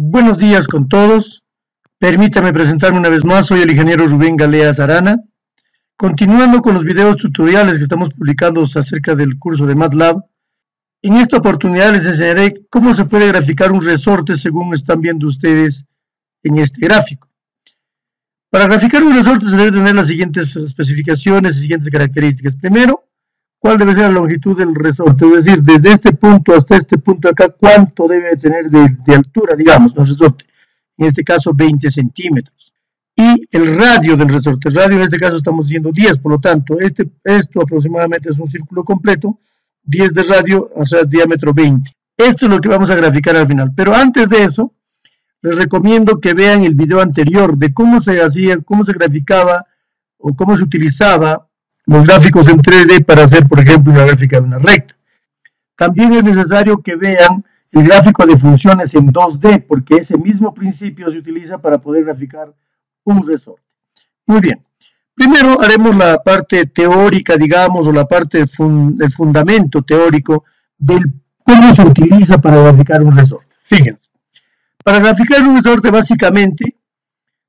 Buenos días con todos. Permítame presentarme una vez más. Soy el ingeniero Rubén Galeas Arana. Continuando con los videos tutoriales que estamos publicando acerca del curso de MATLAB, en esta oportunidad les enseñaré cómo se puede graficar un resorte según están viendo ustedes en este gráfico. Para graficar un resorte se debe tener las siguientes especificaciones y siguientes características. Primero, cuál debe ser la longitud del resorte, es decir, desde este punto hasta este punto de acá, cuánto debe tener de altura, digamos, el resorte. En este caso, 20 centímetros. Y el radio del resorte. El radio en este caso estamos diciendo 10, por lo tanto, esto aproximadamente es un círculo completo, 10 de radio, o sea, diámetro 20. Esto es lo que vamos a graficar al final. Pero antes de eso, les recomiendo que vean el video anterior de cómo se hacía, cómo se graficaba o cómo se utilizaba los gráficos en 3D para hacer, por ejemplo, una gráfica de una recta. También es necesario que vean el gráfico de funciones en 2D, porque ese mismo principio se utiliza para poder graficar un resorte. Muy bien. Primero haremos la parte teórica, digamos, o la parte del fundamento teórico del cómo se utiliza para graficar un resorte. Fíjense. Para graficar un resorte, básicamente,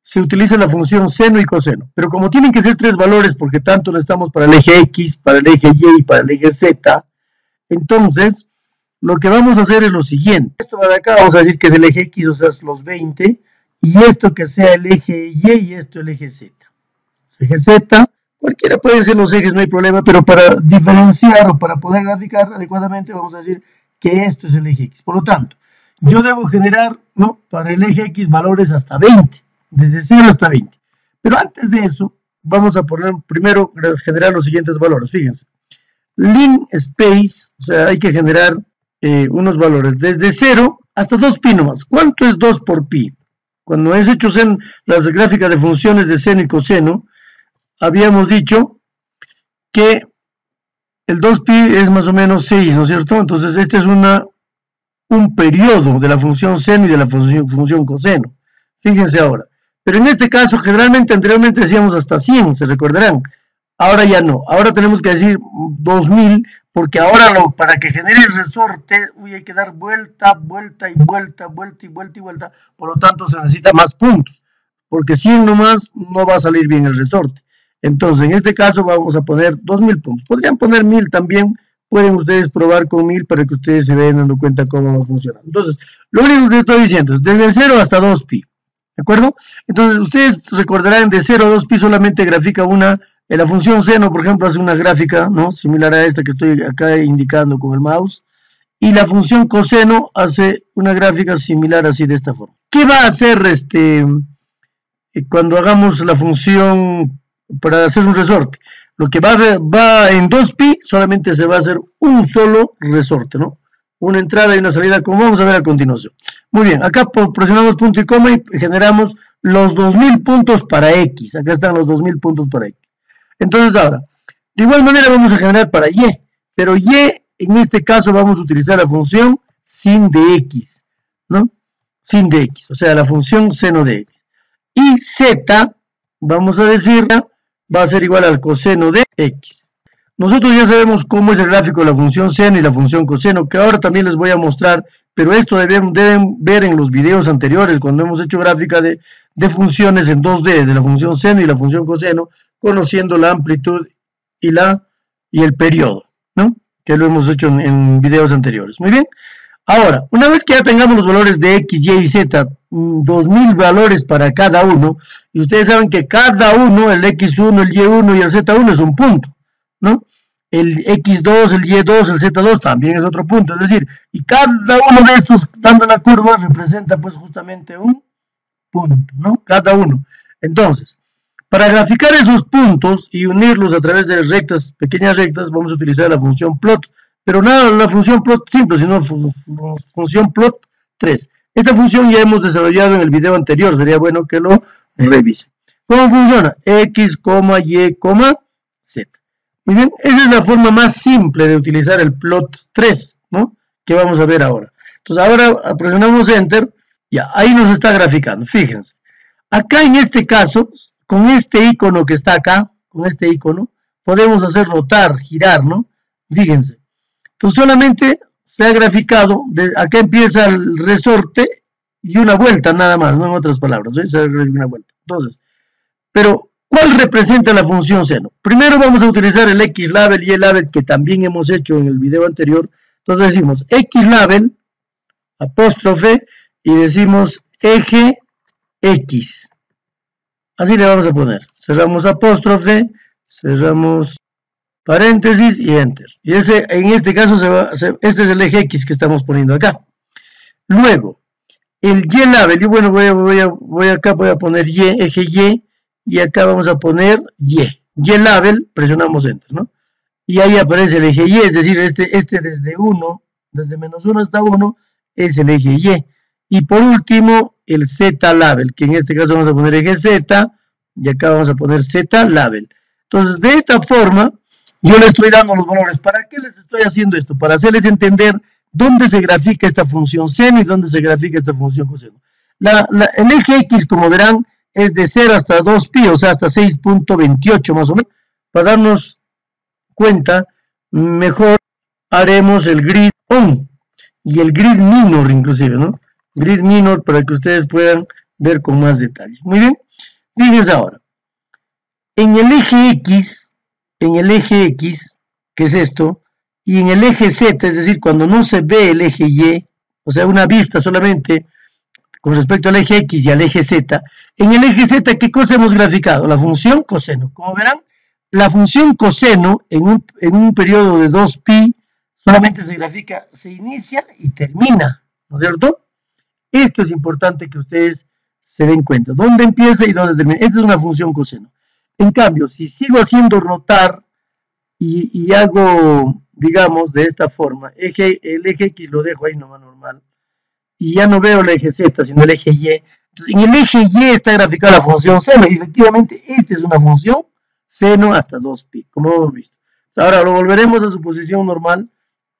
se utiliza la función seno y coseno. Pero como tienen que ser tres valores, porque tanto necesitamos para el eje X, para el eje Y y para el eje Z, entonces, lo que vamos a hacer es lo siguiente. Esto de acá vamos a decir que es el eje X, o sea, es los 20, y esto que sea el eje Y y esto el eje Z. Eje Z, cualquiera pueden ser los ejes, no hay problema, pero para diferenciar o para poder graficar adecuadamente, vamos a decir que esto es el eje X. Por lo tanto, yo debo generar, ¿no?, para el eje X valores hasta 20, desde 0 hasta 20. Pero antes de eso, vamos a poner primero generar los siguientes valores. Fíjense. Lim space, o sea, hay que generar unos valores desde 0 hasta 2pi nomás. ¿Cuánto es 2 por pi? Cuando es hecho las gráficas de funciones de seno y coseno, habíamos dicho que el 2pi es más o menos 6, ¿no es cierto? Entonces, este es un periodo de la función seno y de la función coseno. Fíjense ahora. Pero en este caso, generalmente, anteriormente decíamos hasta 100, se recordarán. Ahora ya no. Ahora tenemos que decir 2000, porque ahora para que genere el resorte, hay que dar vuelta, vuelta y vuelta, vuelta y vuelta y vuelta. Por lo tanto, se necesita más puntos. Porque 100 nomás no va a salir bien el resorte. Entonces, en este caso vamos a poner 2000 puntos. Podrían poner 1000 también. Pueden ustedes probar con 1000 para que ustedes se vayan dando cuenta cómo va a funcionar. Entonces, lo único que estoy diciendo es desde 0 hasta 2pi. ¿De acuerdo? Entonces, ustedes recordarán de 0 a 2pi solamente grafica en la función seno, por ejemplo, hace una gráfica, ¿no?, similar a esta que estoy acá indicando con el mouse. Y la función coseno hace una gráfica similar así de esta forma. ¿Qué va a hacer cuando hagamos la función para hacer un resorte? Lo que va en 2pi solamente se va a hacer un solo resorte, ¿no? Una entrada y una salida, como vamos a ver a continuación. Muy bien, acá presionamos punto y coma y generamos los 2000 puntos para X. Acá están los 2000 puntos para X. Entonces ahora, de igual manera vamos a generar para Y, pero Y en este caso vamos a utilizar la función sin de X, ¿no? Sin de X, o sea, la función seno de X. Y Z, vamos a decir, va a ser igual al coseno de X. Nosotros ya sabemos cómo es el gráfico de la función seno y la función coseno, que ahora también les voy a mostrar, pero esto deben ver en los videos anteriores, cuando hemos hecho gráfica de funciones en 2D, de la función seno y la función coseno, conociendo la amplitud y el periodo, ¿no?, que lo hemos hecho en videos anteriores. Muy bien. Ahora, una vez que ya tengamos los valores de X, Y y Z, 2000 valores para cada uno, y ustedes saben que cada uno, el X1, el Y1 y el Z1 es un punto, ¿no? El X2, el Y2, el Z2 también es otro punto, es decir, y cada uno de estos, dando la curva, representa pues justamente un punto, ¿no? Cada uno. Entonces, para graficar esos puntos y unirlos a través de rectas, pequeñas rectas, vamos a utilizar la función plot. Pero nada, la función plot simple, sino función plot 3. Esta función ya hemos desarrollado en el video anterior, sería bueno que lo revisen. ¿Cómo funciona? X, Y, Z. Muy bien, esa es la forma más simple de utilizar el plot 3, ¿no?, que vamos a ver ahora. Entonces ahora presionamos Enter, ya, ahí nos está graficando, fíjense. Acá en este caso, con este icono que está acá, con este icono, podemos hacer rotar, girar, ¿no? Fíjense. Entonces solamente se ha graficado, acá empieza el resorte y una vuelta nada más, no en otras palabras, ¿ves? Una vuelta. Entonces, pero, ¿cuál representa la función seno? Primero vamos a utilizar el X-label y el label que también hemos hecho en el video anterior. Entonces decimos X-label, apóstrofe, y decimos eje X. Así le vamos a poner. Cerramos apóstrofe, cerramos paréntesis y enter. Y en este caso, este es el eje X que estamos poniendo acá. Luego, el Y-label, yo bueno, voy a poner Y, eje y acá vamos a poner Y. Y-label, presionamos enter, ¿no? Y ahí aparece el eje Y, es decir, este desde menos 1 hasta 1, es el eje Y. Y por último, el Z-label, que en este caso vamos a poner eje Z, y acá vamos a poner Z-label. Entonces, de esta forma, yo le estoy dando los valores. ¿Para qué les estoy haciendo esto? Para hacerles entender dónde se grafica esta función seno y dónde se grafica esta función coseno. El eje X, como verán, es de 0 hasta 2pi, o sea, hasta 6.28 más o menos. Para darnos cuenta, mejor haremos el grid on y el grid minor inclusive, ¿no? Grid minor para que ustedes puedan ver con más detalle. Muy bien, fíjense ahora. En el eje X, que es esto, y en el eje Z, es decir, cuando no se ve el eje Y, o sea, una vista solamente con respecto al eje X y al eje Z, en el eje Z, ¿qué cosa hemos graficado? La función coseno. Como verán, la función coseno en un periodo de 2pi solamente se grafica, se inicia y termina, ¿no es cierto? Esto es importante que ustedes se den cuenta. ¿Dónde empieza y dónde termina? Esta es una función coseno. En cambio, si sigo haciendo rotar y hago, digamos, de esta forma, el eje X lo dejo ahí nomás normal, y ya no veo el eje Z, sino el eje Y. Entonces, en el eje Y está graficada la función seno, y efectivamente, esta es una función seno hasta 2pi, como hemos visto. Ahora lo volveremos a su posición normal.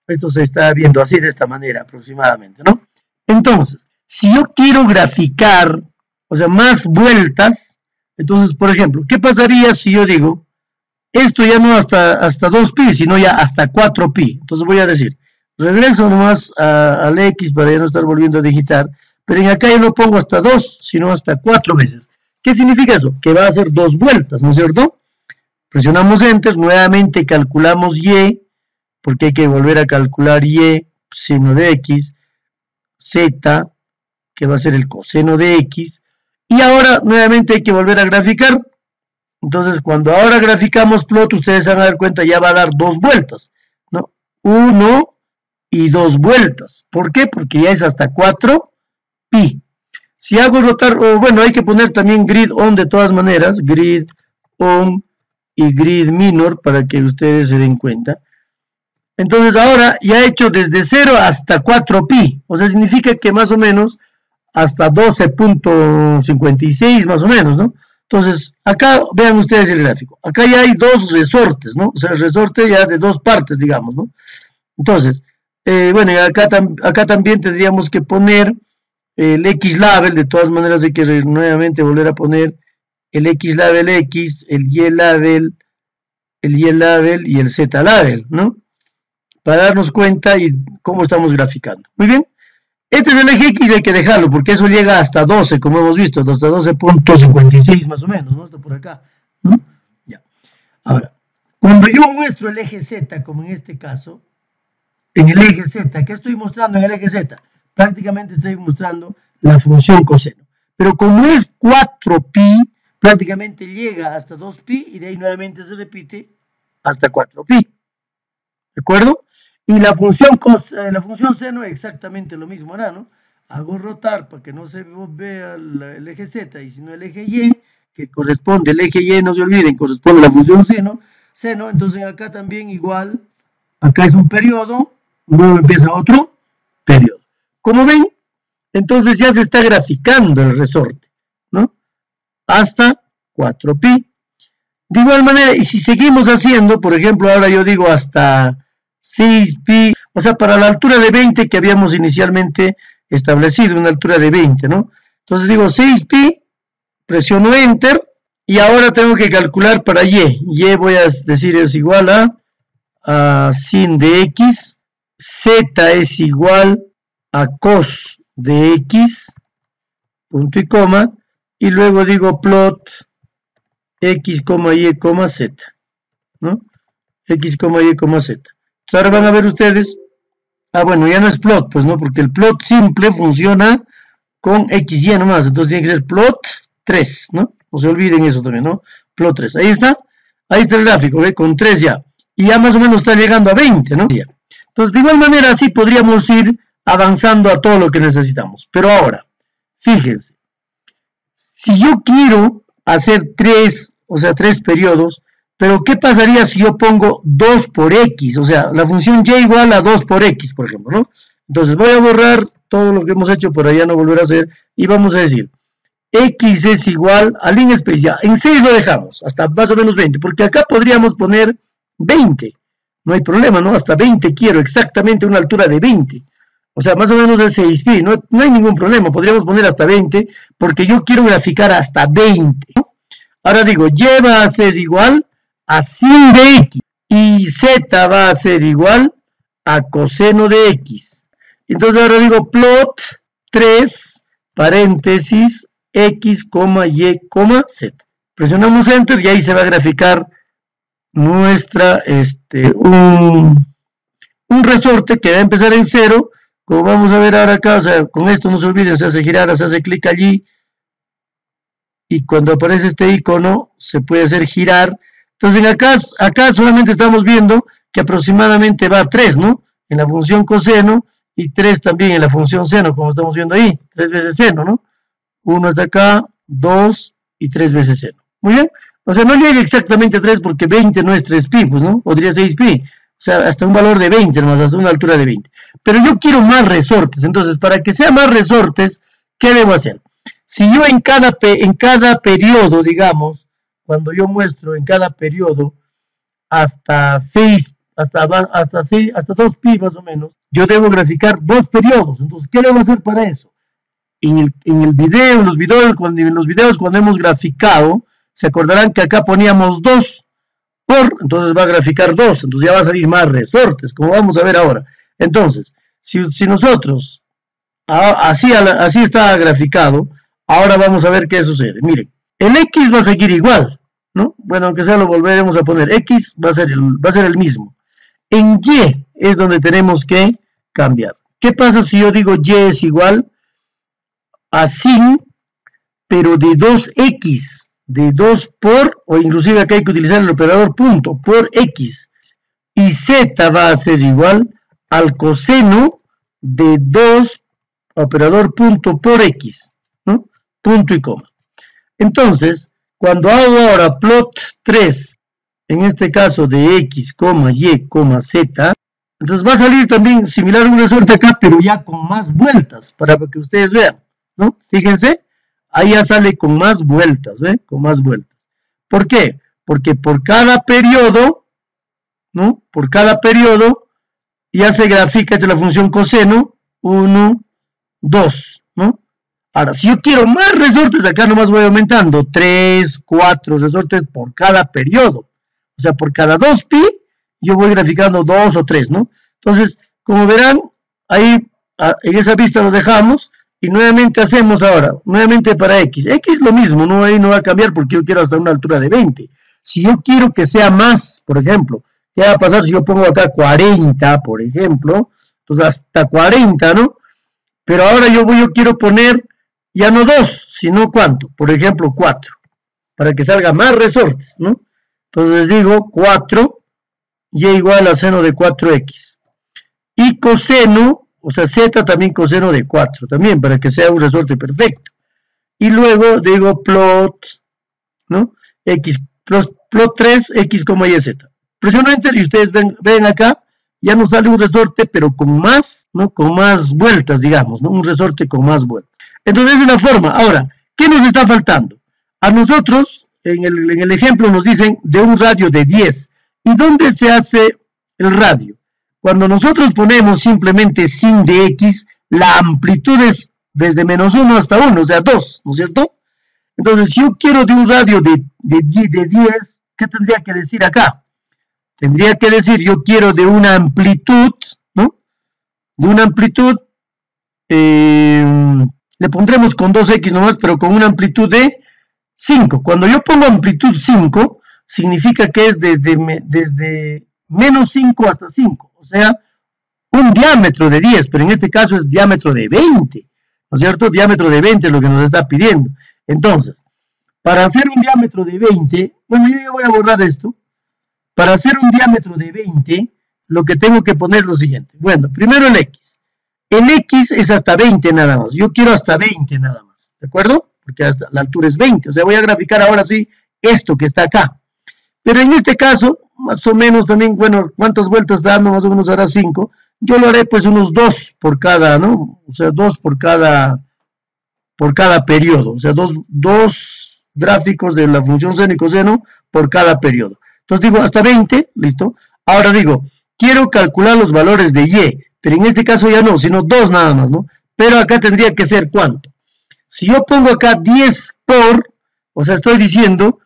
Esto se está viendo así, de esta manera aproximadamente, ¿no? Entonces, si yo quiero graficar, o sea, más vueltas, entonces, por ejemplo, ¿qué pasaría si yo digo, esto ya no hasta 2pi, sino ya hasta 4pi? Entonces voy a decir, regreso nomás al X para ya no estar volviendo a digitar, pero en acá yo no pongo hasta 2, sino hasta 4 veces. ¿Qué significa eso? Que va a hacer 2 vueltas, ¿no es cierto? Presionamos Enter, nuevamente calculamos Y, porque hay que volver a calcular Y, seno de X, Z, que va a ser el coseno de X, y ahora nuevamente hay que volver a graficar. Entonces, cuando ahora graficamos plot, ustedes se van a dar cuenta, ya va a dar 2 vueltas, ¿no? 1 y 2 vueltas. ¿Por qué? Porque ya es hasta 4pi. Si hago rotar, bueno, hay que poner también grid on de todas maneras, grid on y grid minor para que ustedes se den cuenta. Entonces ahora ya he hecho desde 0 hasta 4pi, o sea, significa que más o menos hasta 12.56 más o menos, ¿no? Entonces, acá vean ustedes el gráfico. Acá ya hay 2 resortes, ¿no? O sea, el resorte ya de 2 partes, digamos, ¿no? Entonces, bueno, acá también tendríamos que poner el X-label. De todas maneras hay que nuevamente volver a poner el X-label X, el Y-label y el Z-label, ¿no? Para darnos cuenta y cómo estamos graficando. Muy bien. Este es el eje X, hay que dejarlo, porque eso llega hasta 12, como hemos visto, hasta 12.56 más o menos, ¿no? Hasta por acá, ¿no? Ya. Ahora, cuando yo muestro el eje Z, como en este caso, en el eje Z, ¿qué estoy mostrando en el eje Z? Prácticamente estoy mostrando la función coseno. Pero como es 4pi, prácticamente llega hasta 2pi y de ahí nuevamente se repite hasta 4pi. ¿De acuerdo? Y la función seno es exactamente lo mismo, ¿no? Hago rotar para que no se vea el eje Z y sino el eje Y, que corresponde, el eje Y, no se olviden, corresponde a la función seno, entonces acá también igual, acá es un periodo, luego empieza otro periodo. Como ven, entonces ya se está graficando el resorte, ¿no? Hasta 4pi. De igual manera, y si seguimos haciendo, por ejemplo, ahora yo digo hasta 6pi, o sea, para la altura de 20 que habíamos inicialmente establecido, una altura de 20, ¿no? Entonces digo 6pi, presiono Enter, y ahora tengo que calcular para Y. Y voy a decir es igual a sin de X, Z es igual a cos de X, punto y coma, y luego digo plot x, y, z, ¿no? X, y, z. Entonces ahora van a ver ustedes, bueno, ya no es plot, pues no, porque el plot simple funciona con x, y nomás, entonces tiene que ser plot 3, ¿no? No se olviden eso también, ¿no? Plot 3, ahí está el gráfico, ¿ve? Con 3 ya, y ya más o menos está llegando a 20, ¿no? Entonces, de igual manera, así podríamos ir avanzando a todo lo que necesitamos. Pero ahora, fíjense, si yo quiero hacer 3, o sea, 3 periodos, pero ¿qué pasaría si yo pongo 2 por x? O sea, la función y igual a 2 por x, por ejemplo, ¿no? Entonces voy a borrar todo lo que hemos hecho para ya no volver a hacer, y vamos a decir, x es igual a linspace, ya, en 6 lo dejamos, hasta más o menos 20, porque acá podríamos poner 20, no hay problema, ¿no? Hasta 20 quiero, exactamente una altura de 20, o sea, más o menos de 6 pi, no hay ningún problema, podríamos poner hasta 20, porque yo quiero graficar hasta 20, ¿no? Ahora digo, y va a ser igual a sin de x, y z va a ser igual a coseno de x. Entonces ahora digo plot 3, paréntesis, x, y, z. Presionamos enter y ahí se va a graficar nuestra, un resorte que va a empezar en 0, como vamos a ver ahora acá, o sea, con esto no se olviden, se hace girar, se hace clic allí, y cuando aparece este icono, se puede hacer girar. Entonces acá solamente estamos viendo que aproximadamente va a 3, ¿no? En la función coseno, y 3 también en la función seno, como estamos viendo ahí, 3 veces seno, ¿no? 1 hasta acá, 2 y 3 veces seno. Muy bien. O sea, no llega exactamente a 3 porque 20 no es 3 pi, pues, ¿no? Podría 6 pi. O sea, hasta un valor de 20 nomás, hasta una altura de 20. Pero yo quiero más resortes. Entonces, para que sea más resortes, ¿qué debo hacer? Si yo en cada periodo, digamos, cuando yo muestro en cada periodo hasta 6, hasta 2 pi más o menos, yo debo graficar 2 periodos. Entonces, ¿qué debo hacer para eso? En los videos, cuando hemos graficado, se acordarán que acá poníamos 2 por, entonces va a graficar 2, entonces ya va a salir más resortes, como vamos a ver ahora. Entonces, si nosotros, así está graficado, ahora vamos a ver qué sucede. Miren, el x va a seguir igual, ¿no? Bueno, aunque sea lo volveremos a poner, x va a ser el mismo. En y es donde tenemos que cambiar. ¿Qué pasa si yo digo y es igual a sin, pero de 2x, de 2 por, o inclusive acá hay que utilizar el operador punto, por x, y z va a ser igual al coseno de 2, operador punto por x, ¿no? Punto y coma. Entonces, cuando hago ahora plot 3, en este caso de x, y, z, entonces va a salir también similar a un resorte acá, pero ya con más vueltas, para que ustedes vean, ¿no? Fíjense, ahí ya sale con más vueltas, ¿ve? Con más vueltas. ¿Por qué? Porque por cada periodo, ¿no? Por cada periodo ya se grafica de la función coseno 1, 2, ¿no? Ahora, si yo quiero más resortes, acá nomás voy aumentando 3, 4 resortes por cada periodo. O sea, por cada 2 pi, yo voy graficando 2 o 3, ¿no? Entonces, como verán, ahí en esa vista lo dejamos. Y nuevamente hacemos ahora, nuevamente para x. X lo mismo, ¿no? Ahí no va a cambiar porque yo quiero hasta una altura de 20. Si yo quiero que sea más, por ejemplo, ¿qué va a pasar si yo pongo acá 40, por ejemplo? Entonces hasta 40, ¿no? Pero ahora yo quiero poner ya no 2, sino ¿cuánto? Por ejemplo, 4. Para que salga más resortes, ¿no? Entonces digo 4, y igual a seno de 4x. Y coseno, o sea, z también coseno de 4, también, para que sea un resorte perfecto. Y luego digo plot, ¿no? Plot 3, x, y, z. Presiono enter y ustedes ven acá, ya nos sale un resorte, pero con más, ¿no? Con más vueltas, digamos, ¿no? Un resorte con más vueltas. Entonces, esa es la forma. Ahora, ¿qué nos está faltando? A nosotros, en el ejemplo nos dicen de un radio de 10. ¿Y dónde se hace el radio? Cuando nosotros ponemos simplemente sin de x, la amplitud es desde menos 1 hasta 1, o sea 2, ¿no es cierto? Entonces, si yo quiero de un radio de 10, ¿qué tendría que decir acá? Tendría que decir, yo quiero de una amplitud, ¿no? De una amplitud le pondremos con 2x nomás, pero con una amplitud de 5. Cuando yo pongo amplitud 5, significa que es desde menos 5 hasta 5, o sea, un diámetro de 10, pero en este caso es diámetro de 20, ¿no es cierto? Diámetro de 20 es lo que nos está pidiendo. Entonces, para hacer un diámetro de 20, bueno, yo ya voy a borrar esto. Para hacer un diámetro de 20, lo que tengo que poner es lo siguiente. Bueno, primero el X. El X es hasta 20 nada más. Yo quiero hasta 20 nada más, ¿de acuerdo? Porque hasta la altura es 20. O sea, voy a graficar ahora sí esto que está acá. Pero en este caso, más o menos también, bueno, ¿cuántas vueltas está dando? Más o menos hará 5. Yo lo haré pues unos 2 por cada, ¿no? O sea, 2 por cada periodo. O sea, dos gráficos de la función seno y coseno por cada periodo. Entonces digo hasta 20, listo. Ahora digo, quiero calcular los valores de y, pero en este caso ya no, sino 2 nada más, ¿no? Pero acá tendría que ser ¿cuánto? Si yo pongo acá 10 por, o sea, estoy diciendo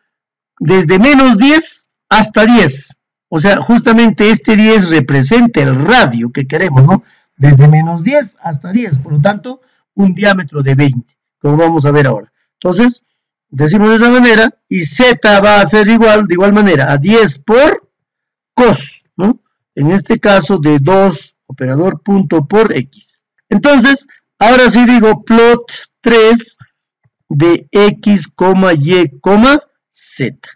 desde menos 10 hasta 10. O sea, justamente este 10 representa el radio que queremos, ¿no? Desde menos 10 hasta 10, por lo tanto, un diámetro de 20, como vamos a ver ahora. Entonces, decimos de esa manera, y z va a ser igual, de igual manera, a 10 por cos, ¿no? En este caso de 2, operador punto por x. Entonces, ahora sí digo plot 3 de x, y, z.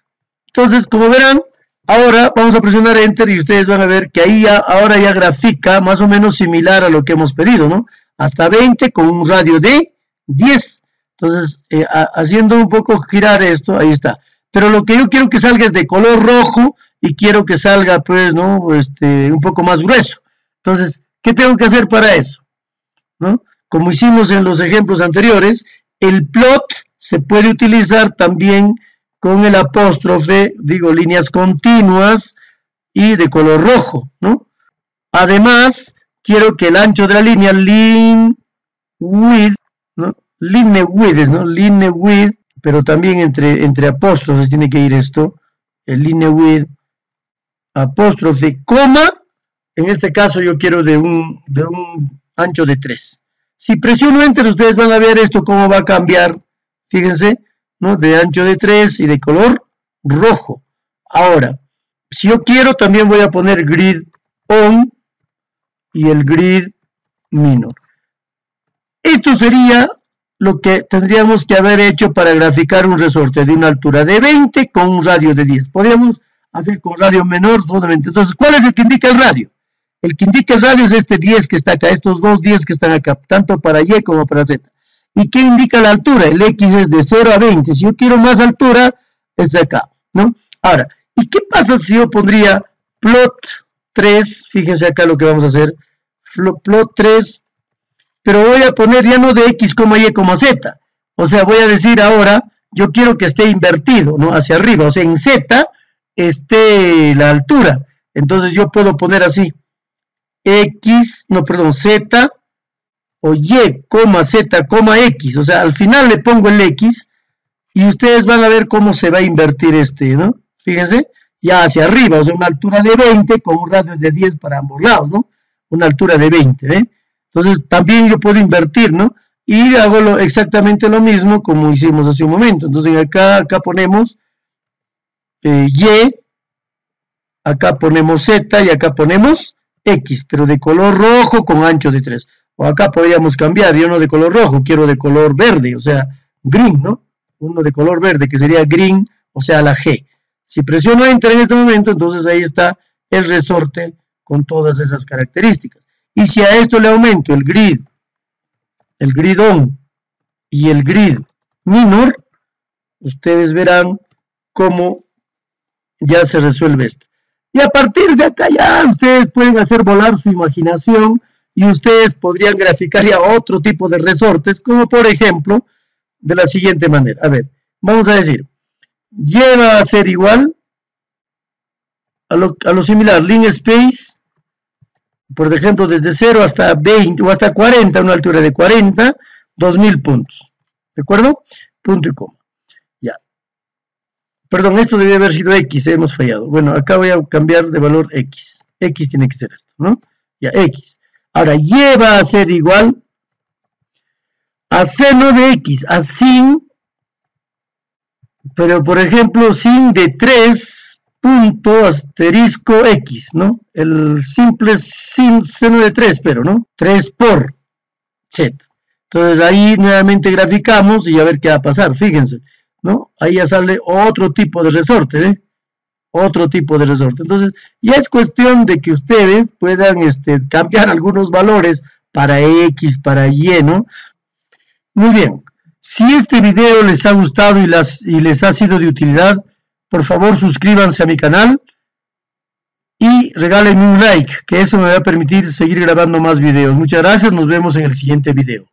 Entonces, como verán, ahora vamos a presionar Enter y ustedes van a ver que ahí ya, ahora ya grafica más o menos similar a lo que hemos pedido, ¿no? Hasta 20 con un radio de 10. Entonces, haciendo un poco girar esto, ahí está. Pero lo que yo quiero que salga es de color rojo y quiero que salga, pues, ¿no? Un poco más grueso. Entonces, ¿qué tengo que hacer para eso? ¿No? Como hicimos en los ejemplos anteriores, el plot se puede utilizar también con el apóstrofe, digo, líneas continuas y de color rojo, ¿no? Además, quiero que el ancho de la línea, line width, ¿no? Line width, ¿no? Line width, pero también entre apóstrofes tiene que ir esto, el line width, apóstrofe, coma, en este caso yo quiero de un ancho de 3. Si presiono Enter, ustedes van a ver esto cómo va a cambiar, fíjense, ¿no? De ancho de 3 y de color rojo. Ahora, si yo quiero, también voy a poner grid on y el grid minor. Esto sería lo que tendríamos que haber hecho para graficar un resorte de una altura de 20 con un radio de 10. Podríamos hacer con radio menor solamente. Entonces, ¿cuál es el que indica el radio? El que indica el radio es este 10 que está acá, estos dos 10 que están acá, tanto para Y como para Z. ¿Y qué indica la altura? El X es de 0 a 20. Si yo quiero más altura, es de acá, ¿no? Ahora, ¿y qué pasa si yo pondría plot 3? Fíjense acá lo que vamos a hacer. Plot 3, pero voy a poner ya no de X, Y, Z. O sea, voy a decir ahora, yo quiero que esté invertido, ¿no? Hacia arriba. O sea, en Z esté la altura. Entonces yo puedo poner así. Z o Y, Z, X. O sea, al final le pongo el X y ustedes van a ver cómo se va a invertir ¿no? Fíjense, ya hacia arriba, o sea, una altura de 20 con un radio de 10 para ambos lados, ¿no? Una altura de 20, ¿eh? Entonces, también yo puedo invertir, ¿no? Y hago exactamente lo mismo como hicimos hace un momento. Entonces, acá ponemos Y, acá ponemos Z y acá ponemos X, pero de color rojo con ancho de 3. O acá podríamos cambiar, yo no de color rojo, quiero de color verde, o sea, green, ¿no? Uno de color verde, que sería green, o sea, la G. Si presiono Enter en este momento, entonces ahí está el resorte con todas esas características. Y si a esto le aumento el grid on y el grid minor, ustedes verán cómo ya se resuelve esto. Y a partir de acá ya ustedes pueden hacer volar su imaginación y ustedes podrían graficar ya otro tipo de resortes, como por ejemplo, de la siguiente manera. A ver, vamos a decir, lleva a ser igual a lo similar, line space, por ejemplo, desde 0 hasta 20 o hasta 40, una altura de 40, 2000 puntos. ¿De acuerdo? Punto y coma. Ya. Perdón, esto debe haber sido X, hemos fallado. Bueno, acá voy a cambiar de valor X. X tiene que ser esto, ¿no? Ya, X. Ahora, Y va a ser igual a seno de x, a sin, pero por ejemplo, sin de 3 punto asterisco x, ¿no? El simple sin seno de 3, pero, ¿no? 3 por z. Entonces ahí nuevamente graficamos y a ver qué va a pasar, fíjense, ¿no? Ahí ya sale otro tipo de resorte, ¿eh? Otro tipo de resorte. Entonces ya es cuestión de que ustedes puedan cambiar algunos valores para x, para y, ¿no? Muy bien. Si este video les ha gustado y les ha sido de utilidad, por favor suscríbanse a mi canal y regálenme un like, que eso me va a permitir seguir grabando más videos. Muchas gracias, nos vemos en el siguiente video.